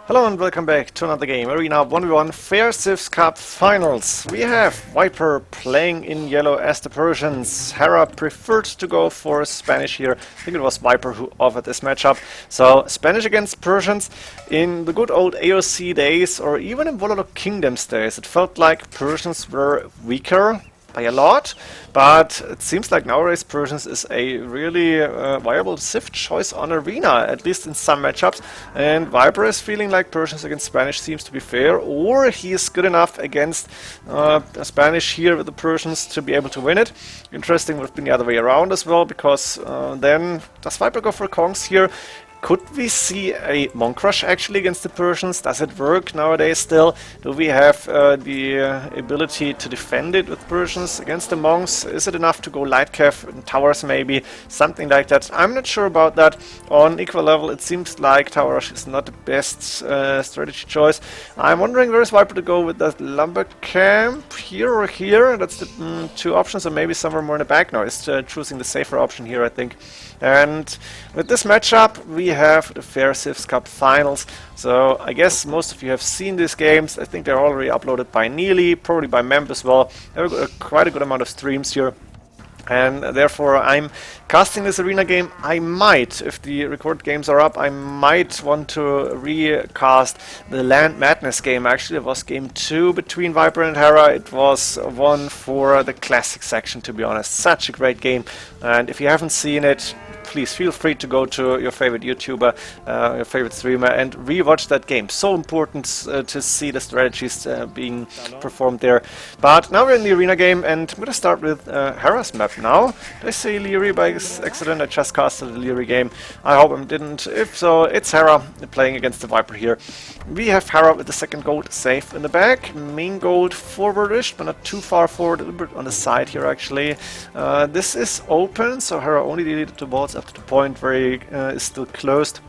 Hello and welcome back to another game. Arena 1v1 Fair Civs Cup Finals. We have Viper playing in yellow as the Persians. Hera preferred to go for Spanish here. I think it was Viper who offered this matchup. So Spanish against Persians in the good old AOC days, or even in Warlord Kingdoms days, it felt like Persians were weaker by a lot, but it seems like nowadays Persians is a really viable Civ choice on Arena, at least in some matchups, and Viper is feeling like Persians against Spanish seems to be fair, or he is good enough against Spanish here with the Persians to be able to win it. Interesting would have been the other way around as well, because then does Viper go for Kongs here? Could we see a Monk Rush actually against the Persians? Does it work nowadays still? Do we have the ability to defend it with Persians against the Monks? Is it enough to go light cav and towers maybe? Something like that. I'm not sure about that. On equal level it seems like Tower Rush is not the best strategy choice. I'm wondering where is Viper to go with that lumber camp? Here or here? That's the two options, or maybe somewhere more in the back. No, it's choosing the safer option here, I think. And with this matchup we have the Fair Civs Cup Finals. So I guess most of you have seen these games. I think they're already uploaded by Neely, probably by Memp as well. There are quite a good amount of streams here. And therefore I'm casting this arena game. I might, if the recorded games are up, I might want to recast the Land Madness game. Actually, it was game 2 between Viper and Hera. It was one for the classic section, to be honest. Such a great game. And if you haven't seen it, please feel free to go to your favorite YouTuber, your favorite streamer, and rewatch that game. So important to see the strategies being performed there. But now we're in the arena game, and I'm going to start with Hera's map now. Did I say Liereyy by accident? I just casted the Liereyy game. I hope I didn't. If so, it's Hera playing against the Viper here. We have Hera with the second gold safe in the back. Main gold forwardish, but not too far forward, a little bit on the side here actually. This is open, so Hera only deleted the balls up to the point where he is still closed.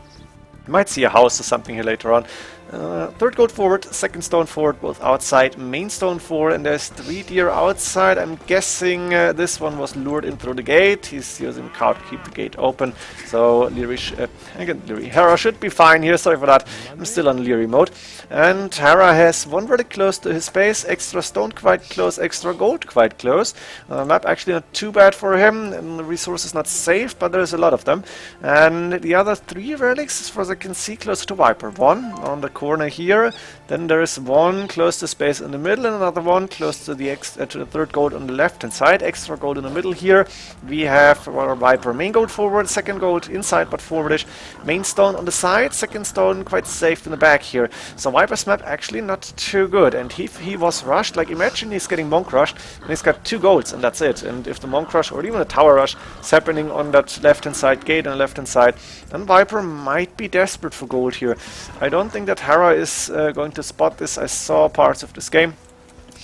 You might see a house or something here later on. Third gold forward, second stone forward, both outside, main stone forward, and there's 3 deer outside. I'm guessing this one was lured in through the gate. He's using cow to keep the gate open. So Liereyy, Hera should be fine here, sorry for that. I'm still on Liereyy mode. And Hera has one really close to his base, extra stone quite close, extra gold quite close. Map actually not too bad for him, and the resources not safe, but there's a lot of them. And the other 3 relics, as far as I can see, close to Viper. One on the corner here, then there is one close to space in the middle, and another one close to the third gold on the left hand side, extra gold in the middle here. We have our Viper main gold forward, second gold inside but forwardish, main stone on the side, second stone quite safe in the back here. So Viper's map actually not too good, and he was rushed, like imagine he's getting Monk rushed and he's got 2 golds and that's it. And if the Monk rush or even a Tower rush is happening on that left hand side gate on the left hand side, then Viper might be desperate for gold here. I don't think that Hera is going to spot this. I saw parts of this game.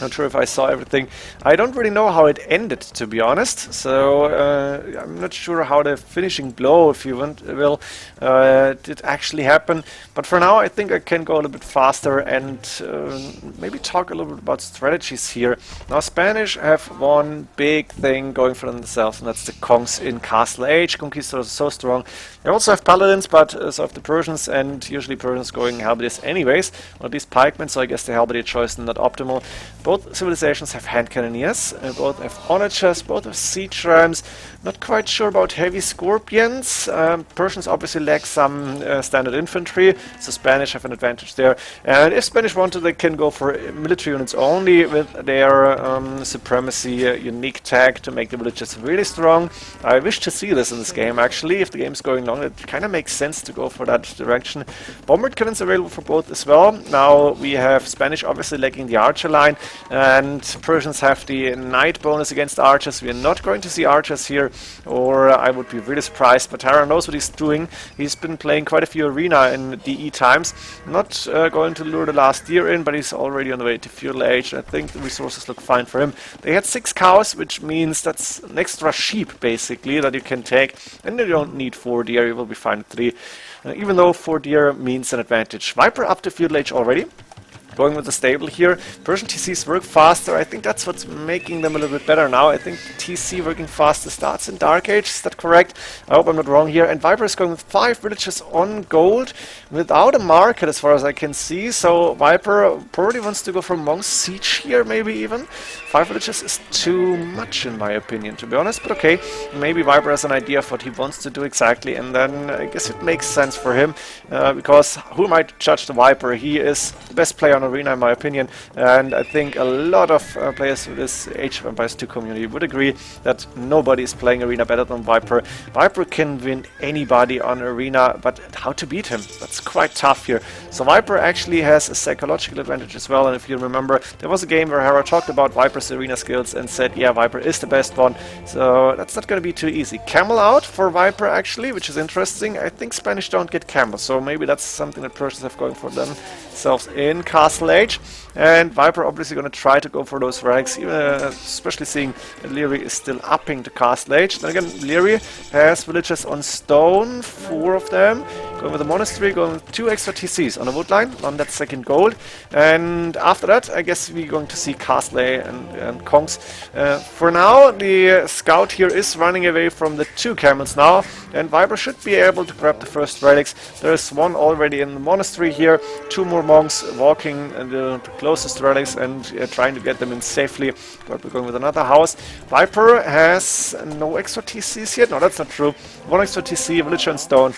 Not sure if I saw everything. I don't really know how it ended, to be honest. So I'm not sure how the finishing blow, if you will, did actually happen. But for now, I think I can go a little bit faster and maybe talk a little bit about strategies here. Now, Spanish have one big thing going for themselves, and that's the Kongs in Castle Age. Conquistadors are so strong. They also have Paladins, but so have the Persians, and usually Persians going Halberdiers anyways, or at least pikemen, so I guess the Halberdier choice is not optimal. Both civilizations have hand cannoneers, both have onagers, both have siege rams. Not quite sure about heavy scorpions. Persians obviously lack some standard infantry, so Spanish have an advantage there. And if Spanish want to, they can go for military units only with their supremacy unique tag to make the villages really strong. I wish to see this in this game actually. If the game's going long, it kind of makes sense to go for that direction. Bombard cannons available for both as well. Now we have Spanish obviously lacking the archer line, and Persians have the knight bonus against archers. We are not going to see archers here, or I would be really surprised, but Hera knows what he's doing. He's been playing quite a few arena in DE times. Not going to lure the last deer in, but he's already on the way to feudal age. I think the resources look fine for him. They had 6 cows, which means that's an extra sheep basically that you can take, and you don't need 4 deer, you will be fine with 3. Even though 4 deer means an advantage. Viper up to feudal age already. Going with the stable here. Persian TCs work faster. I think that's what's making them a little bit better now. I think TC working faster starts in Dark Age. Is that correct? I hope I'm not wrong here. And Viper is going with 5 villages on gold without a market as far as I can see. So Viper probably wants to go for Monk's Siege here, maybe even. 5 villages is too much in my opinion, to be honest. But okay, maybe Viper has an idea of what he wants to do exactly. And then I guess it makes sense for him. Because who might judge the Viper? He is the best player on Arena in my opinion, and I think a lot of players with this Age of Empires 2 community would agree that nobody is playing Arena better than Viper. Viper can win anybody on Arena, but how to beat him? That's quite tough here. So Viper actually has a psychological advantage as well, and if you remember, there was a game where Hera talked about Viper's Arena skills and said, yeah, Viper is the best one, so that's not going to be too easy. Camel out for Viper actually, which is interesting. I think Spanish don't get camel, so maybe that's something that Persians have going for themselves in Castle Age. And Viper obviously going to try to go for those relics, especially seeing that Liereyy is still upping the Castle Age. Then again, Liereyy has villages on stone, 4 of them. Going with the monastery, going with 2 extra TCs on the wood line, on that second gold. And after that, I guess we're going to see Castle and Kongs. For now, the scout here is running away from the 2 camels now, and Viper should be able to grab the first relics. There is 1 already in the monastery here, 2 more monks walking the closest relics and trying to get them in safely. But we're going with another house. Viper has no extra TCs yet. No, that's not true. 1 extra TC, villager and stone.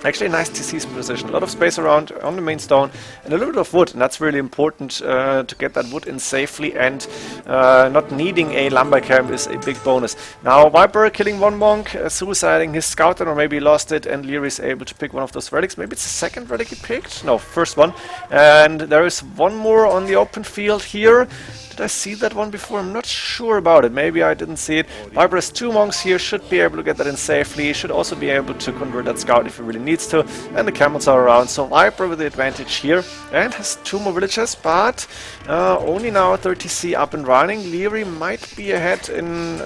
Actually a nice TC position, a lot of space around on the main stone and a little bit of wood, and that's really important to get that wood in safely, and not needing a lumber camp is a big bonus. Now Viper killing 1 monk, suiciding his scout, or maybe lost it, and Liereyy is able to pick one of those relics. Maybe it's the second relic he picked? No, first one. And there is 1 more on the open field here. Did I see that one before? I'm not sure about it. Maybe I didn't see it. Viper has 2 monks here, should be able to get that in safely. Should also be able to convert that scout if he really needs to. And the camels are around, so Viper with the advantage here. And has 2 more villages, but only now 30C up and running. Liereyy might be ahead in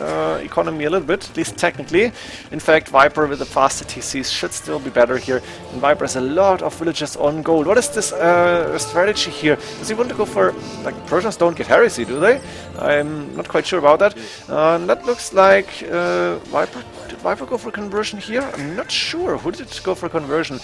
economy a little bit, at least technically. In fact, Viper with the faster TCs should still be better here. And Viper has a lot of villages on gold. What is this strategy here? Does he want to go for, like, Persians don't get heresy, do they? I'm not quite sure about that. That looks like Viper. Did Viper go for conversion here? I'm not sure. Who did go for conversion?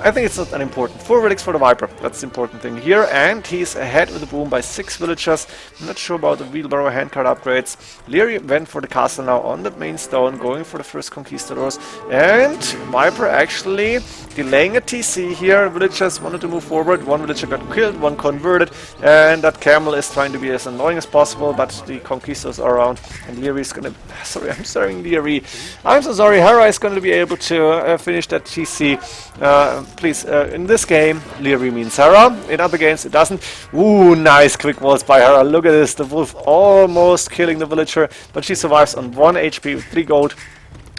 I think it's not that important. 4 relics for the Viper. That's the important thing here. And he's ahead with the boom by 6 villagers. I'm not sure about the wheelbarrow handcart upgrades. Liereyy went for the castle now on the main stone, going for the first conquistadors. And Viper actually delaying a TC here. Villagers wanted to move forward. 1 villager got killed, 1 converted. And that camel is trying to be as annoying as possible, but the conquistadors are around. And Liereyy is gonna... Sorry, I'm sorry, Liereyy. I'm so sorry. Hera is going to be able to finish that TC. Please, in this game, Liereyy means Hera. In other games, it doesn't. Ooh, nice quick walls by Hera. Look at this. The wolf almost killing the villager, but she survives on 1 HP with 3 gold.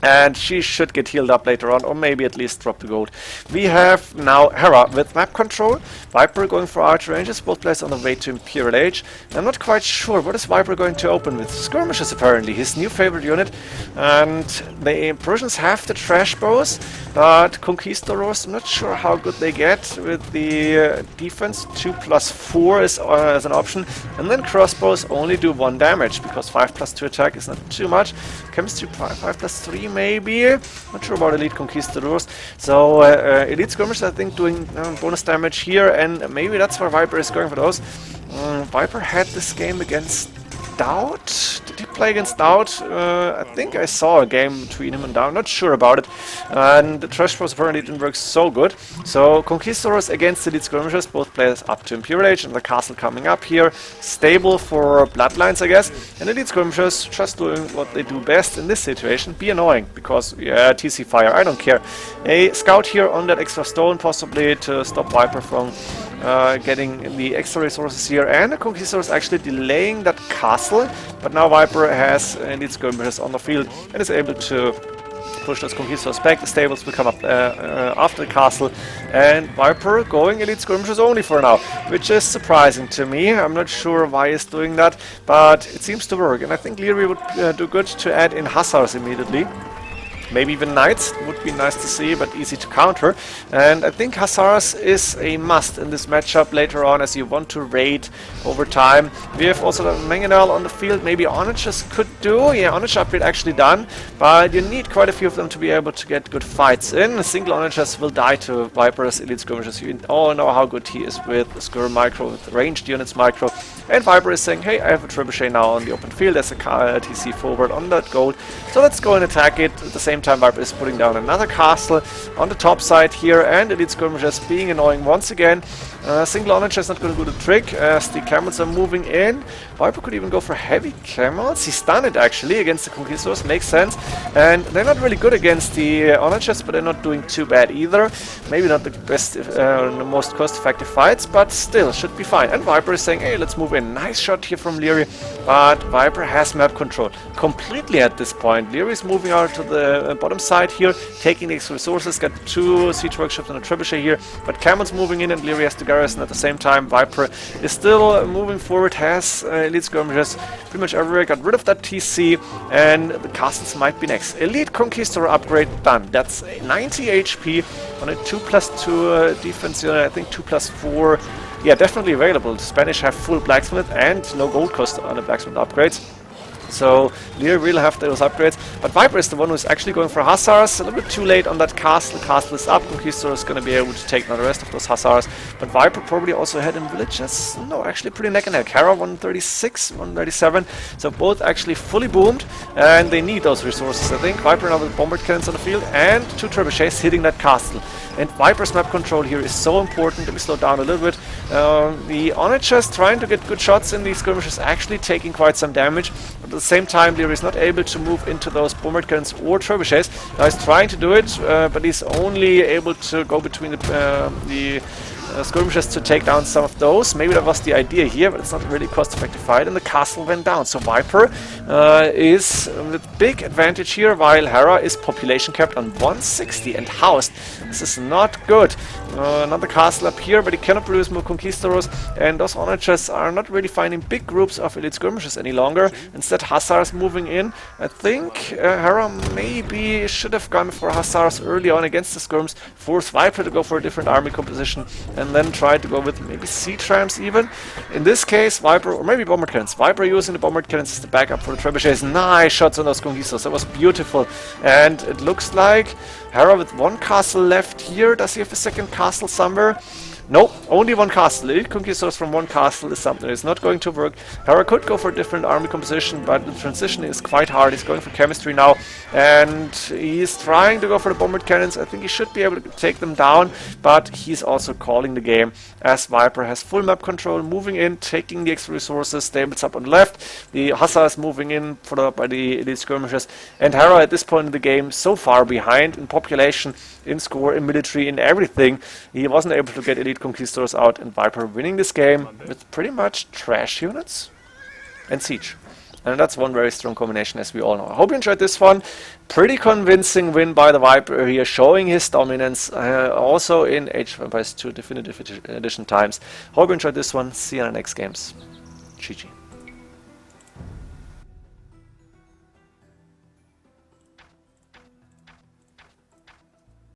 And she should get healed up later on, or maybe at least drop the gold. We have now Hera with map control. Viper going for archer ranges, both players on the way to Imperial Age. I'm not quite sure, what is Viper going to open with? Skirmishes apparently, his new favorite unit. And the Persians have the trash bows, but Conquistadors, I'm not sure how good they get with the defense. 2+4 is as an option. And then crossbows only do 1 damage, because 5+2 attack is not too much. Chemistry 5+3 maybe. Not sure about Elite Conquistadors. So Elite Skirmishers I think doing bonus damage here, and maybe that's where Viper is going for those. Viper had this game against Doubt. Did he play against Doubt? I think I saw a game between him and Doubt. Not sure about it. And the Trash Force apparently didn't work so good. So Conquistadors against Elite Skirmishers, both players up to Imperial Age, and the castle coming up here. Stable for Bloodlines, I guess. And Elite Skirmishers just doing what they do best in this situation. Be annoying, because, yeah, TC fire, I don't care. A scout here on that extra stone, possibly to stop Viper from getting the extra resources here, and the Conquistadors actually delaying that castle, but now Viper has Elite Skirmishers on the field and is able to push those Conquistadors back. The stables will come up after the castle, and Viper going Elite Skirmishers only for now, which is surprising to me. I'm not sure why he's doing that, but it seems to work, and I think Liereyy would do good to add in Hussars immediately. Maybe even knights would be nice to see, but easy to counter. And I think Hussars is a must in this matchup later on, as you want to raid over time. We have also the Mangonel on the field. Maybe Onagers could do. Yeah, Onager upgrade actually done, but you need quite a few of them to be able to get good fights in. A single Onagers will die to Viper's elite skirmishers. You all know how good he is with Skirm micro, with ranged units micro. And Viper is saying, hey, I have a trebuchet now on the open field. There's a TC forward on that gold, so let's go and attack it. At the same time, Viper is putting down another castle on the top side here, and elite skirmishers being annoying once again. Single Onager is not going to do the trick as the camels are moving in. Viper could even go for heavy camels. He stunned it actually against the Conquistadors, makes sense. And they're not really good against the Onagers, but they're not doing too bad either. Maybe not the best, the most cost-effective fights, but still should be fine. And Viper is saying, hey, let's move in. Nice shot here from Liereyy, but Viper has map control completely at this point. Liereyy is moving out to the bottom side here, taking the extra resources, got 2 siege workshops and a trebuchet here, but Camel's moving in and Liereyy has the garrison at the same time. Viper is still moving forward, has elite skirmishers pretty much everywhere, got rid of that TC, and the castles might be next. Elite Conquistador upgrade done. That's 90 HP on a 2+2 defense unit, I think 2+4. Yeah, definitely available. The Spanish have full blacksmith and no gold cost on the blacksmith upgrades. So Liereyy will have those upgrades, but Viper is the one who is actually going for Hussars. A little bit too late on that castle. Castle is up. Conquistador is going to be able to take down the rest of those Hussars, but Viper probably also ahead in villages. No, actually pretty neck and neck. Hera 136, 137. So both actually fully boomed, and they need those resources, I think. Viper now with bombard cannons on the field and 2 trebuchets hitting that castle. And Viper's map control here is so important. Let me slow down a little bit. The Onagers trying to get good shots in these skirmishes, actually taking quite some damage. But at the same time, Liereyy is not able to move into those bombard cannons or trebuchets. Now he's trying to do it, but he's only able to go between the skirmishers to take down some of those. Maybe that was the idea here, but it's not really cost-effective fight, and the castle went down. So Viper is with big advantage here, while Hera is population capped on 160 and housed. This is not good. Another castle up here, but he cannot produce more Conquistadors, and those Onagers are not really finding big groups of elite skirmishers any longer. Instead, Hussars moving in. I think Hera maybe should have gone for Hussars early on against the skirms, force Viper to go for a different army composition, and then try to go with maybe sea trams even. In this case, Viper, or maybe bombard cannons. Viper using the bombard cannons as the backup for the trebuchets. Nice shots on those Conquistadors. That was beautiful. And it looks like Hera with 1 castle left here. Does he have a second castle somewhere? No, only 1 castle. Elite Conquistadors from 1 castle is something that is not going to work. Hera could go for a different army composition, but the transition is quite hard. He's going for chemistry now, and he's trying to go for the bombard cannons. I think he should be able to take them down, but he's also calling the game as Viper has full map control, moving in, taking the extra resources. Stables up on the left. The Hussars moving in, followed up by the elite skirmishers. And Hera at this point in the game so far behind in population, in score, in military, in everything. He wasn't able to get elite Conquistadors out, and Viper winning this game with pretty much trash units and siege. And that's one very strong combination, as we all know. I hope you enjoyed this one. Pretty convincing win by the Viper here, showing his dominance also in Age of Empires 2 Definitive Edition times. Hope you enjoyed this one. See you in the next games. GG.